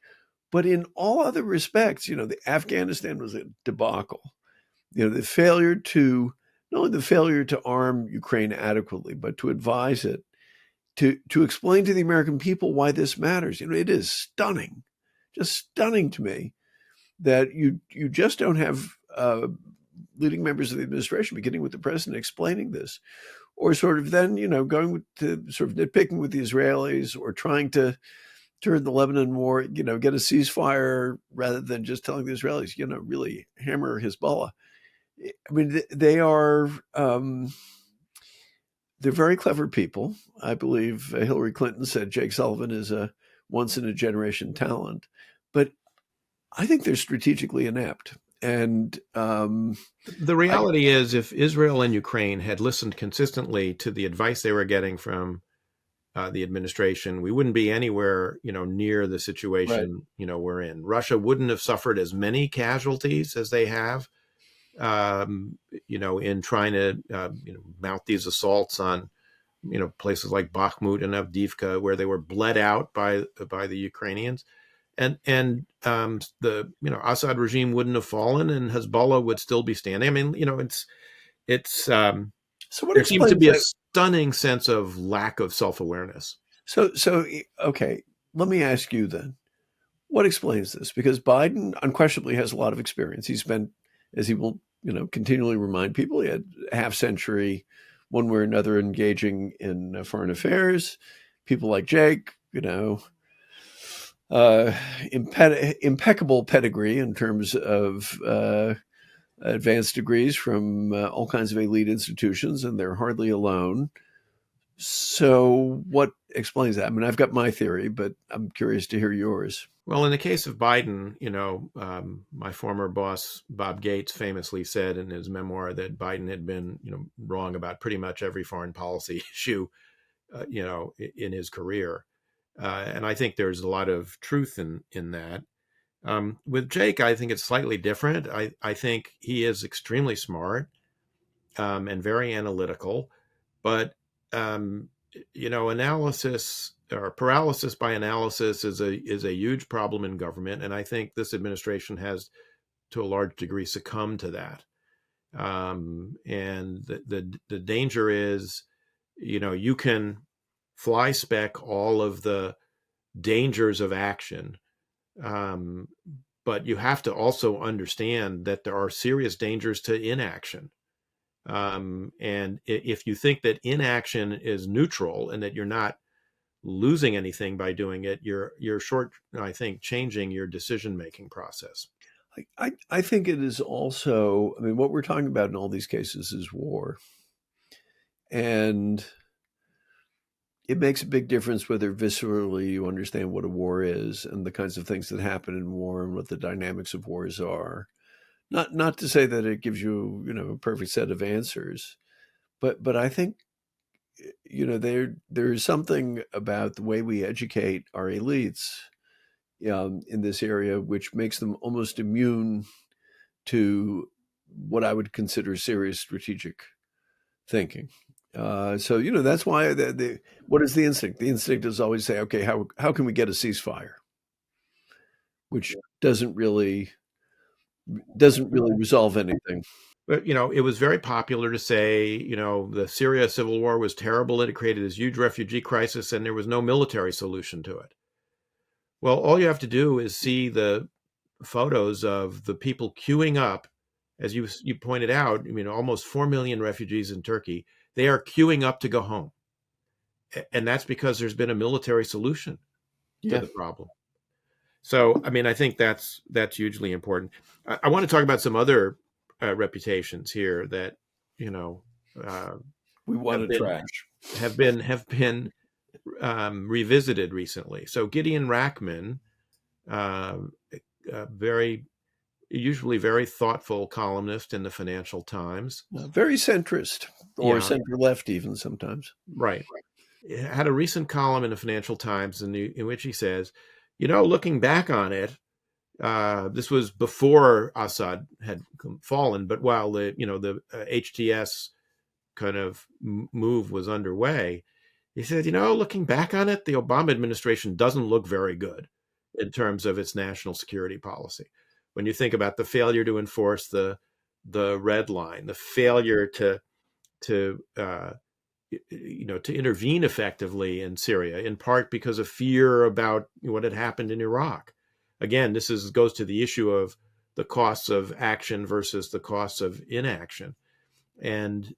But in all other respects, the Afghanistan was a debacle. The failure to not only the failure to arm Ukraine adequately, but to advise it, to explain to the American people why this matters. It is stunning, just stunning to me that you just don't have leading members of the administration, beginning with the president, explaining this, or sort of then going to sort of nitpicking with the Israelis, or trying to turn the Lebanon war, get a ceasefire rather than just telling the Israelis, really hammer Hezbollah. I mean, they are they're very clever people. I believe Hillary Clinton said Jake Sullivan is a once in a generation talent, but I think they're strategically inept. And the reality is, if Israel and Ukraine had listened consistently to the advice they were getting from the administration, we wouldn't be anywhere, near the situation, right, we're in. Russia wouldn't have suffered as many casualties as they have, in trying to, mount these assaults on, places like Bakhmut and Avdiivka, where they were bled out by the Ukrainians. And the Assad regime wouldn't have fallen, and Hezbollah would still be standing. I mean, it's so there seems to be a stunning sense of lack of self-awareness. So okay, let me ask you then, what explains this? Because Biden unquestionably has a lot of experience. He's been, as he will continually remind people, he had a half century, one way or another, engaging in foreign affairs. People like Jake, impeccable pedigree in terms of advanced degrees from all kinds of elite institutions, and they're hardly alone. So what explains that? I mean, I've got my theory, but I'm curious to hear yours. Well, in the case of Biden, my former boss, Bob Gates, famously said in his memoir that Biden had been, wrong about pretty much every foreign policy issue, in his career. And I think there's a lot of truth in that. With Jake, I think it's slightly different. I think he is extremely smart and very analytical, but analysis or paralysis by analysis is a huge problem in government, and I think this administration has, to a large degree, succumbed to that. And the danger is, you can fly spec all of the dangers of action, but you have to also understand that there are serious dangers to inaction. And if you think that inaction is neutral and that you're not losing anything by doing it, you're changing your decision-making process. I think it is also, what we're talking about in all these cases is war. And it makes a big difference whether viscerally you understand what a war is and the kinds of things that happen in war and what the dynamics of wars are. Not to say that it gives you, a perfect set of answers, but I think, there is something about the way we educate our elites in this area, which makes them almost immune to what I would consider serious strategic thinking. So that's why what is the instinct? The instinct is always say, okay, how can we get a ceasefire, which doesn't really resolve anything. But, it was very popular to say, the Syria civil war was terrible. It created this huge refugee crisis and there was no military solution to it. Well, all you have to do is see the photos of the people queuing up. As you pointed out, almost 4 million refugees in Turkey. They are queuing up to go home. And that's because there's been a military solution to the problem. So, I think that's hugely important. I want to talk about some other reputations here that, we want to trash have been revisited recently. So Gideon Rachman, usually very thoughtful columnist in the Financial Times, very centrist or center left even sometimes. Right. had a recent column in the Financial Times in which he says, looking back on it, this was before Assad had fallen, but while the HTS kind of move was underway, he said, looking back on it, the Obama administration doesn't look very good in terms of its national security policy. When you think about the failure to enforce the red line, the failure to intervene effectively in Syria, in part because of fear about what had happened in Iraq. Again, this goes to the issue of the costs of action versus the costs of inaction. And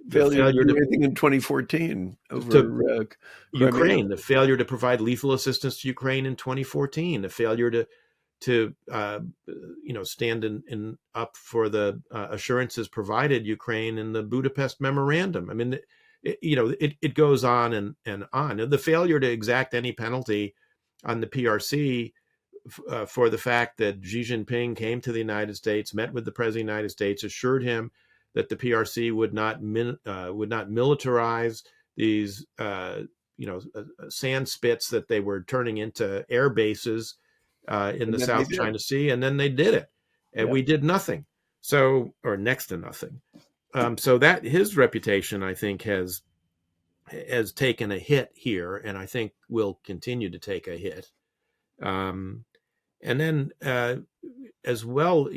failure to do anything in 2014 over Ukraine, the failure to provide lethal assistance to Ukraine in 2014, the failure to stand up for the assurances provided Ukraine in the Budapest Memorandum. I mean, it goes on and on. The failure to exact any penalty on the PRC for the fact that Xi Jinping came to the United States, met with the President of the United States, assured him that the PRC would not militarize these sand spits that they were turning into air bases in the South China Sea, and then they did it, and we did nothing. So, or next to nothing. So that his reputation, I think, has taken a hit here, and I think will continue to take a hit. And then, as well,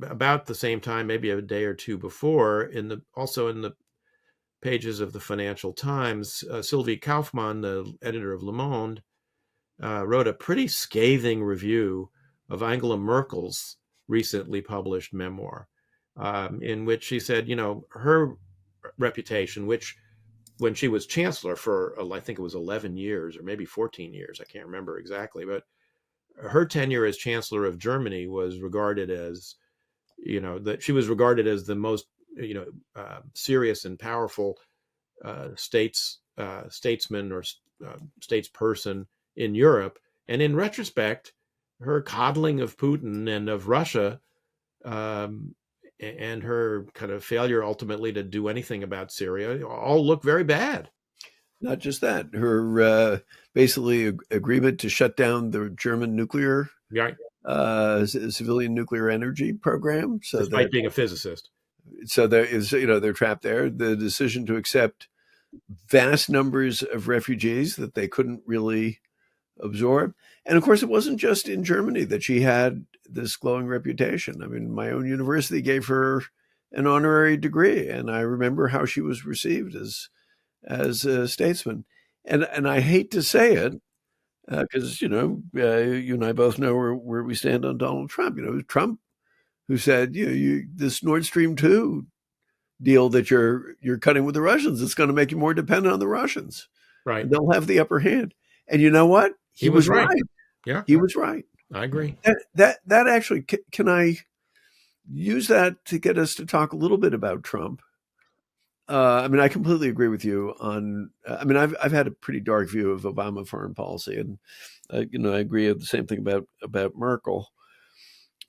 about the same time, maybe a day or two before, also in the pages of the Financial Times, Sylvie Kaufmann, the editor of Le Monde, wrote a pretty scathing review of Angela Merkel's recently published memoir, in which she said, her reputation, which when she was chancellor for, I think it was 11 years or maybe 14 years, I can't remember exactly, but her tenure as Chancellor of Germany was regarded as, that she was regarded as the most, serious and powerful statesman or statesperson in Europe. And in retrospect, her coddling of Putin and of Russia, and her kind of failure ultimately to do anything about Syria all look very bad. Not just that, her basically agreement to shut down the German nuclear, civilian nuclear energy program. So despite being a physicist. So there is, they're trapped there. The decision to accept vast numbers of refugees that they couldn't really absorb. And of course, it wasn't just in Germany that she had this glowing reputation. I mean, my own university gave her an honorary degree, and I remember how she was received as a statesman. And I hate to say it, because, you and I both know where we stand on Donald Trump. Trump, who said, this Nord Stream 2 deal that you're cutting with the Russians, it's going to make you more dependent on the Russians. Right. And they'll have the upper hand. And you know what? He was right. Yeah. He was right. I agree. That actually, can I use that to get us to talk a little bit about Trump? I mean, I completely agree with you on. I've had a pretty dark view of Obama foreign policy, and I agree with the same thing about Merkel.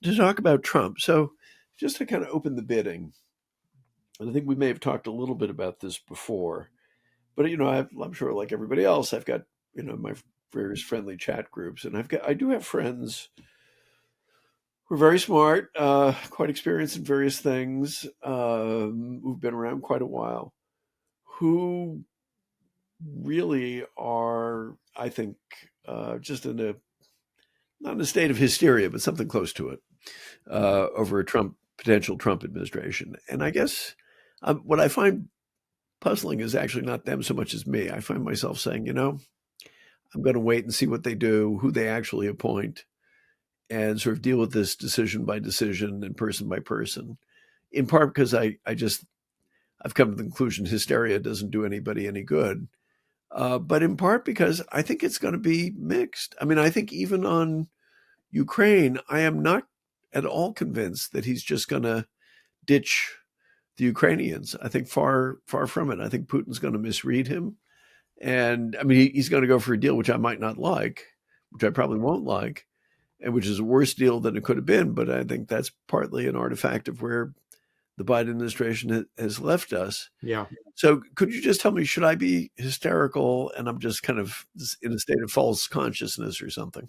To talk about Trump, so just to kind of open the bidding, and I think we may have talked a little bit about this before, but I'm sure, like everybody else, I've got my various friendly chat groups, and I do have friends who are very smart, quite experienced in various things, who've been around quite a while, who really are, I think, just not in a state of hysteria, but something close to it, over a potential Trump administration. And I guess what I find puzzling is actually not them so much as me. I find myself saying, I'm going to wait and see what they do, who they actually appoint, and sort of deal with this decision by decision and person by person, in part because I've come to the conclusion hysteria doesn't do anybody any good, but in part because I think it's going to be mixed. I mean, I think even on Ukraine, I am not at all convinced that he's just going to ditch the Ukrainians. I think far from it. I think Putin's going to misread him. And I mean, he's going to go for a deal which I might not like, which I probably won't like, and which is a worse deal than it could have been. But I think that's partly an artifact of where the Biden administration has left us. Yeah. So could you just tell me, should I be hysterical and I'm just kind of in a state of false consciousness or something?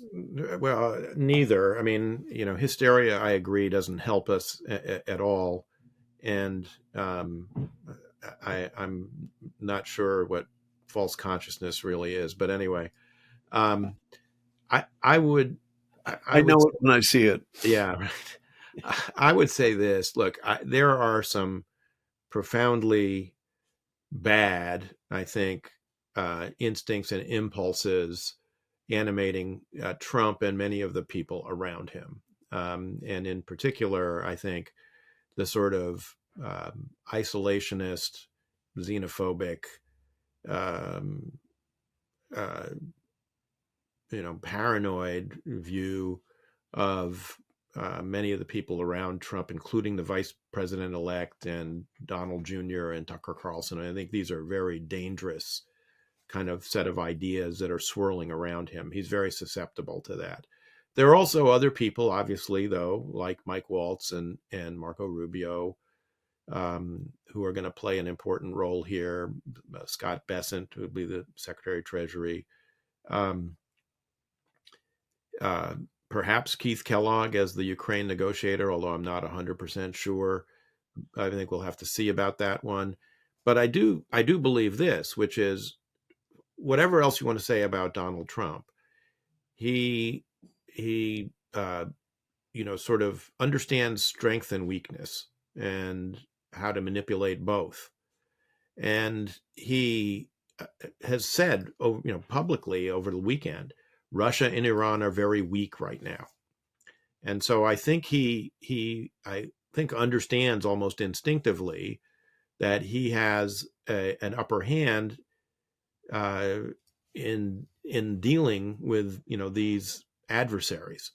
Well, neither. I mean, hysteria, I agree, doesn't help us at all. And I'm not sure what false consciousness really is. But anyway, I would. I know it when I see it. Yeah. Right. I would say this. Look, there are some profoundly bad, I think, instincts and impulses animating Trump and many of the people around him. And in particular, I think the sort of isolationist, xenophobic, paranoid view of many of the people around Trump, including the vice president-elect and Donald Jr. and Tucker Carlson. And I think these are very dangerous kind of set of ideas that are swirling around him. He's very susceptible to that. There are also other people, obviously, though, like Mike Waltz and Marco Rubio, who are going to play an important role here. Scott Bessent, who would be the Secretary of Treasury. Perhaps Keith Kellogg as the Ukraine negotiator, although I'm not 100% sure. I think we'll have to see about that one. But I do believe this, which is, whatever else you want to say about Donald Trump, he sort of understands strength and weakness and how to manipulate both. And he has said, publicly over the weekend, Russia and Iran are very weak right now. And so I think he understands almost instinctively that he has an upper hand in dealing with these adversaries.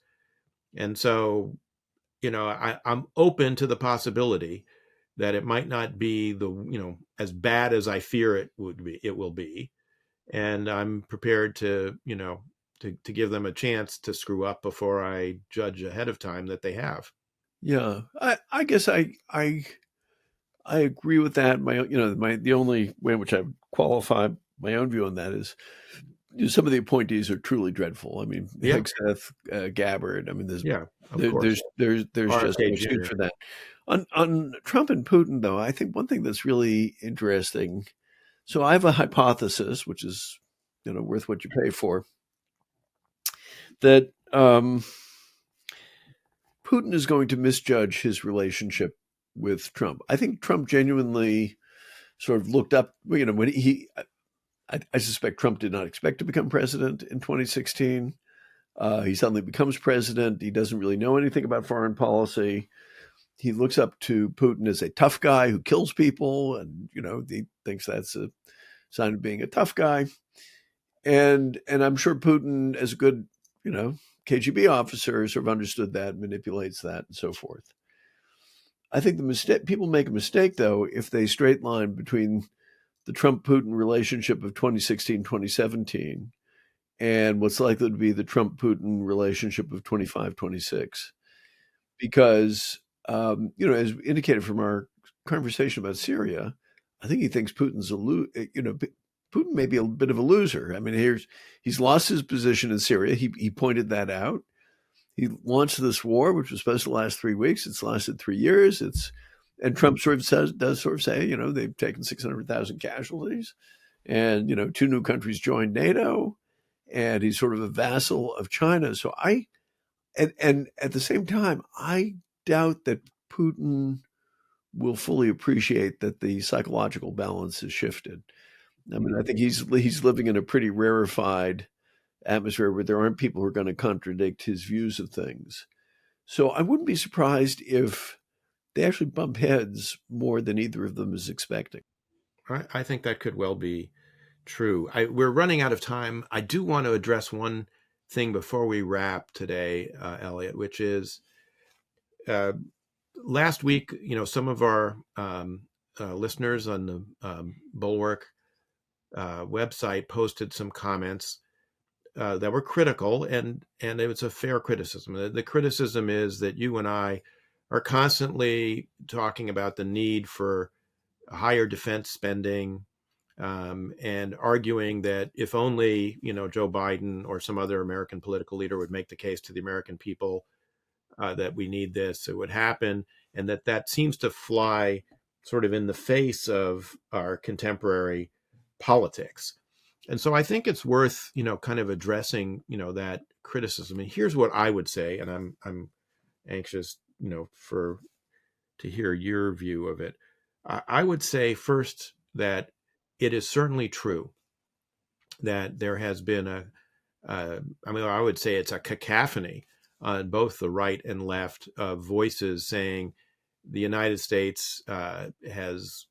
And so I'm open to the possibility that it might not be as bad as I fear it will be, and I'm prepared to to give them a chance to screw up before I judge ahead of time that they have. Yeah, I guess I agree with that. The only way in which I qualify my own view on that is, some of the appointees are truly dreadful. I mean, Yeah. Hegseth, Gabbard. I mean, there's course. there's just no excuse for that. On Trump and Putin, though, I think one thing that's really interesting. So I have a hypothesis, which is worth what you pay for, that Putin is going to misjudge his relationship with Trump. I think Trump genuinely sort of looked up, when I suspect Trump did not expect to become president in 2016. He suddenly becomes president. He doesn't really know anything about foreign policy. He looks up to Putin as a tough guy who kills people, and he thinks that's a sign of being a tough guy. And I'm sure Putin, as a good KGB officer, sort of understood that, manipulates that, and so forth. I think people make a mistake, though, if they straight line between the Trump-Putin relationship of 2016, 2017, and what's likely to be the Trump-Putin relationship of 25, 26. Because, as indicated from our conversation about Syria, I think he thinks Putin's Putin may be a bit of a loser. I mean, he's lost his position in Syria. He pointed that out. He launched this war, which was supposed to last 3 weeks. It's lasted 3 years. And Trump does say, they've taken 600,000 casualties, and 2 new countries joined NATO, and he's sort of a vassal of China. So and at the same time, I doubt that Putin will fully appreciate that the psychological balance has shifted. I mean, I think he's living in a pretty rarefied atmosphere where there aren't people who are going to contradict his views of things. So I wouldn't be surprised if they actually bump heads more than either of them is expecting. I think that could well be true. We're running out of time. I do want to address one thing before we wrap today, Eliot, which is last week, some of our listeners on the Bulwark website posted some comments that were critical, and it was a fair criticism. The criticism is that you and I are constantly talking about the need for higher defense spending, and arguing that if only Joe Biden or some other American political leader would make the case to the American people that we need this, it would happen, and that seems to fly sort of in the face of our contemporary politics. And so I think it's worth kind of addressing that criticism. And here's what I would say, and I'm anxious to hear your view of it. I would say first that it is certainly true that there has been I would say it's a cacophony on both the right and left of voices saying the United States has,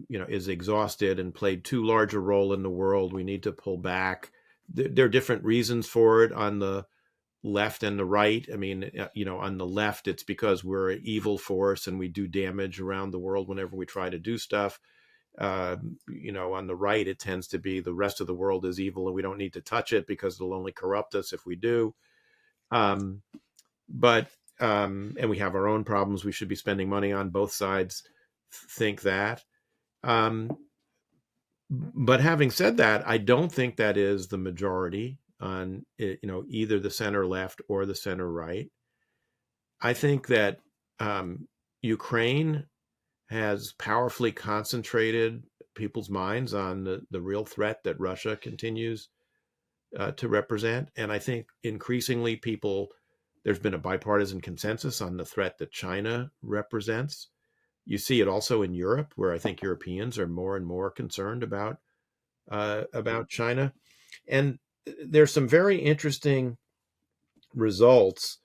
is exhausted and played too large a role in the world. We need to pull back. There are different reasons for it on the left and the right. I mean, on the left, it's because we're an evil force and we do damage around the world whenever we try to do stuff. On the right, it tends to be the rest of the world is evil and we don't need to touch it because it'll only corrupt us if we do. And we have our own problems we should be spending money on. Both sides think that. But having said that, I don't think that is the majority on either the center left or the center right. I think that Ukraine has powerfully concentrated people's minds on the real threat that Russia continues to represent. And I think increasingly there's been a bipartisan consensus on the threat that China represents. You see it also in Europe, where I think Europeans are more and more concerned about China. And there's some very interesting results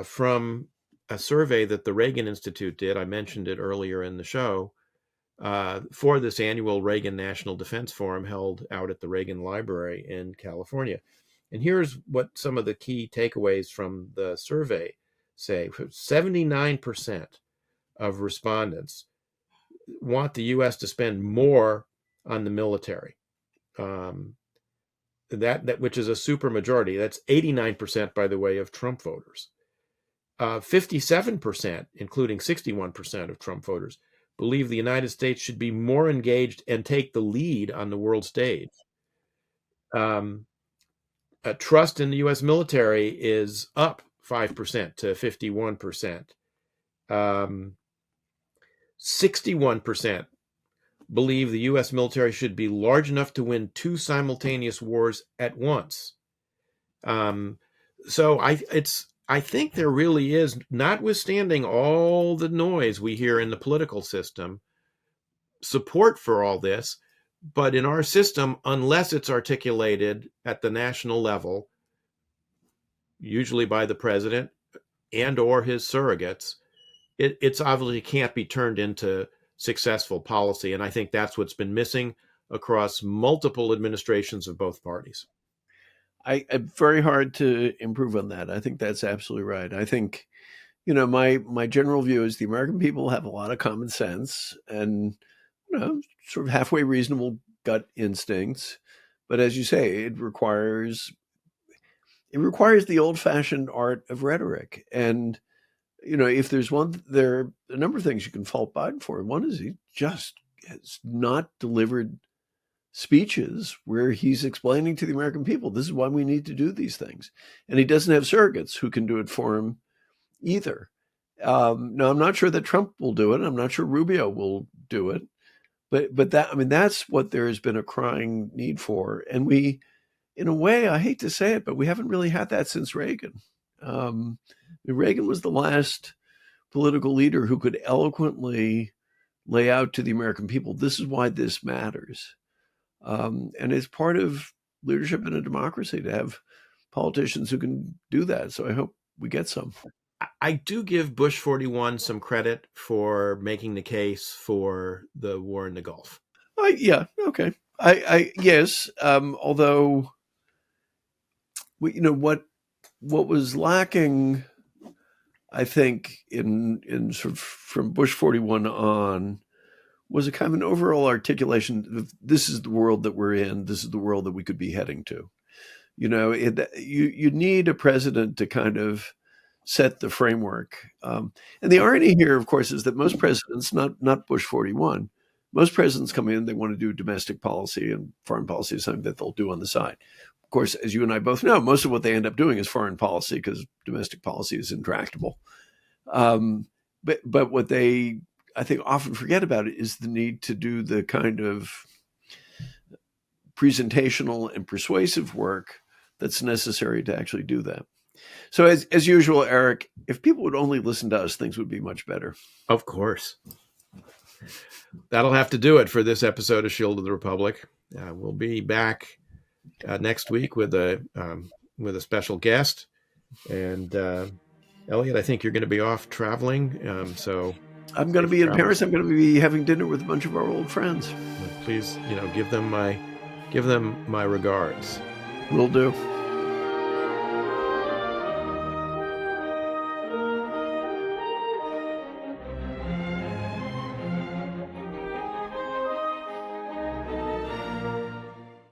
from a survey that the Reagan Institute did. I mentioned it earlier in the show for this annual Reagan National Defense Forum held out at the Reagan Library in California. And here's what some of the key takeaways from the survey say. 79% of respondents want the U.S. to spend more on the military. That which is a super majority. That's 89%, by the way, of Trump voters. 57%, including 61% of Trump voters, believe the United States should be more engaged and take the lead on the world stage. Trust in the U.S. military is up 5% to 51%. 61% believe the U.S. military should be large enough to win two simultaneous wars at once. So I think there really is, notwithstanding all the noise we hear in the political system, support for all this. But in our system, unless it's articulated at the national level, usually by the president and or his surrogates, it's obviously can't be turned into successful policy. And I think that's what's been missing across multiple administrations of both parties. I'm very hard to improve on that. I think that's absolutely right. I think, my general view is the American people have a lot of common sense and, sort of halfway reasonable gut instincts. But as you say, it requires the old-fashioned art of rhetoric. And, if there are a number of things you can fault Biden for. One is he just has not delivered speeches where he's explaining to the American people, this is why we need to do these things. And he doesn't have surrogates who can do it for him either. Now, I'm not sure that Trump will do it. I'm not sure Rubio will do it. But that's what there has been a crying need for. And we, in a way, I hate to say it, but we haven't really had that since Reagan. Reagan was the last political leader who could eloquently lay out to the American people, this is why this matters. And it's part of leadership in a democracy to have politicians who can do that. So I hope we get some. I do give Bush 41 some credit for making the case for the war in the Gulf. Yeah, okay. Yes. Although, what was lacking, I think, in sort of from Bush 41 on, was a kind of an overall articulation of this is the world that we're in. This is the world that we could be heading to. You need a president to kind of set the framework. And the irony here, of course, is that most presidents, not Bush 41, most presidents come in, they want to do domestic policy, and foreign policy is something that they'll do on the side. Of course, as you and I both know, most of what they end up doing is foreign policy because domestic policy is intractable. But what they, I think, often forget about it is the need to do the kind of presentational and persuasive work that's necessary to actually do that. So as usual, Eric, if people would only listen to us, things would be much better. Of course. That'll have to do it for this episode of Shield of the Republic. We'll be back next week with a special guest. And Eliot, I think you're going to be off traveling. So I'm going to be in Paris. I'm going to be having dinner with a bunch of our old friends. Please, give them my regards. Will do.